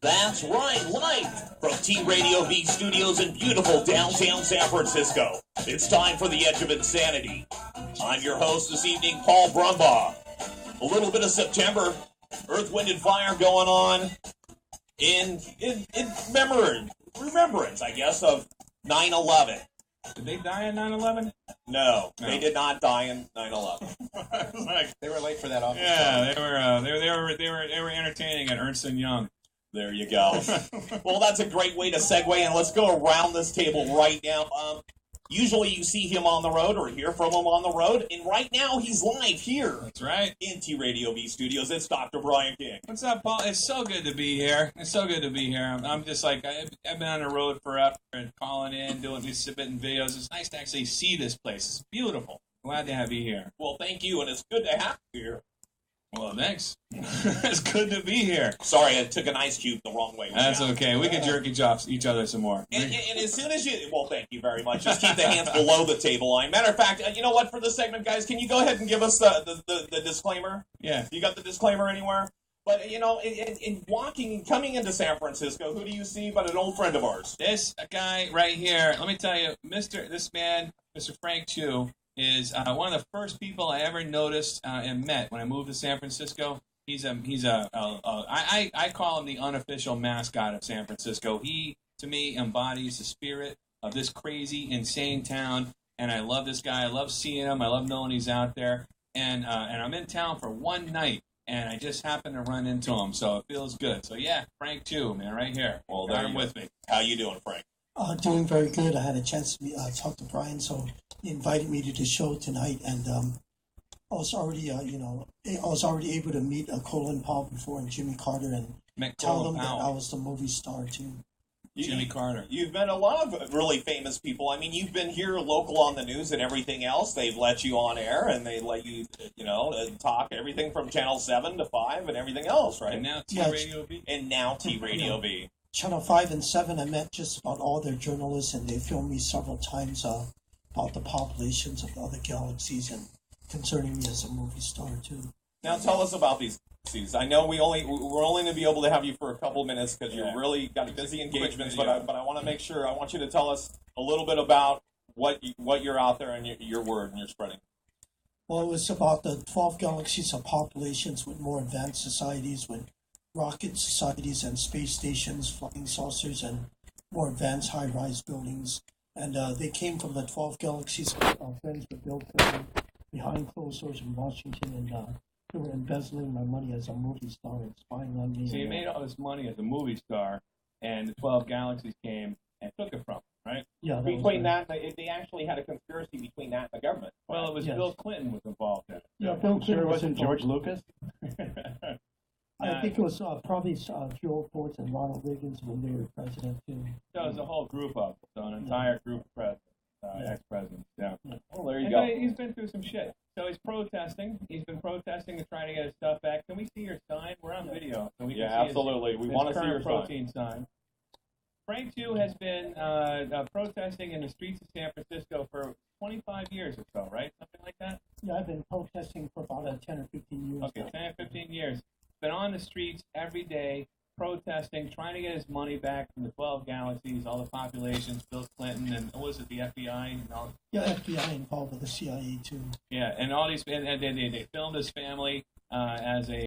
That's right, live from T-Radio V Studios in beautiful downtown San Francisco. It's time for the Edge of Insanity. I'm your host this evening, Paul Brumbaugh. A little bit of September, Earth, Wind, and Fire going on in remembrance, I guess, of 9/11. Did they die on 9/11? No, they did not die in 9/11. They were late for that office. Yeah, they were entertaining at Ernst and Young. There you go. Well, that's a great way to segue, and let's go around this table right now. Usually you see him on the road or hear from him on the road, and right now he's live here. That's right. In T-Radio V Studios. It's Dr. Brian King. What's up, Paul? It's so good to be here. I'm just like, I've been on the road forever and calling in, doing these submitting videos. It's nice to actually see this place. It's beautiful. Glad to have you here. Well, thank you, and it's good to have you here. Well, thanks. It's good to be here. Sorry, I took an ice cube the wrong way. That's okay. We can jerk each other some more. And as soon as you... Well, thank you very much. Just keep the hands below the table line. Matter of fact, you know what? For this segment, guys, can you go ahead and give us the disclaimer? Yeah. You got the disclaimer anywhere? But, you know, coming into San Francisco, who do you see but an old friend of ours? This guy right here, let me tell you, Mr. Frank Chu, is one of the first people I ever noticed and met when I moved to San Francisco. I call him the unofficial mascot of San Francisco. He, to me, embodies the spirit of this crazy, insane town, and I love this guy. I love seeing him. I love knowing he's out there, and I'm in town for one night, and I just happened to run into him, so it feels good. So yeah, Frank Chu, man, right here. Well, there him with me. How you doing, Frank? Doing very good. I had a chance to talk to Brian, so he invited me to the show tonight, and I was already, able to meet Colin Powell before and Jimmy Carter, and tell them that I was the movie star too. Jimmy Carter. You've met a lot of really famous people. I mean, you've been here local on the news and everything else. They've let you on air, and they let you, talk everything from Channel 7 to 5 and everything else, right? And now T-Radio V. And now T-Radio V. Channel 5 and 7, I met just about all their journalists, and they filmed me several times about the populations of the other galaxies and concerning me as a movie star too. Now tell us about these. I know we're only going to be able to have you for a couple minutes because you've really got busy engagements. But I want to make sure. I want you to tell us a little bit about what you're out there and your word and you're spreading. Well, it was about the 12 galaxies of populations with more advanced societies, with rocket societies and space stations, flying saucers, and more advanced high-rise buildings. And they came from the 12 galaxies. Our friends were built behind closed doors in Washington, and they were embezzling my money as a movie star and spying on me. So you made all this money as a movie star, and the 12 galaxies came and took it from you, right? Yeah. Between that, they actually had a conspiracy between that and the government. Well, it was Bill Clinton was involved in it. Yeah, Bill Clinton wasn't George Lucas? I think it was probably Joe Ford and Ronald Reagan when they were president too. So it was a whole group of them, so an entire group of presidents, ex-presidents. Yeah. Well, there you go. He's been through some shit. So he's protesting. He's been protesting to try to get his stuff back. Can we see your sign? We're on video, so we can see absolutely. We want to see your protein sign. Frank Chu has been protesting in the streets of San Francisco for 25 years or so, right? Something like that? Yeah, I've been protesting for about 10 or 15 years. Okay, 10 or 15 years. Been on the streets every day, protesting, trying to get his money back from the 12 galaxies, all the populations, Bill Clinton, and what was it, the FBI? And all? Yeah, FBI involved with the CIA too. Yeah, and all these, and they filmed his family as a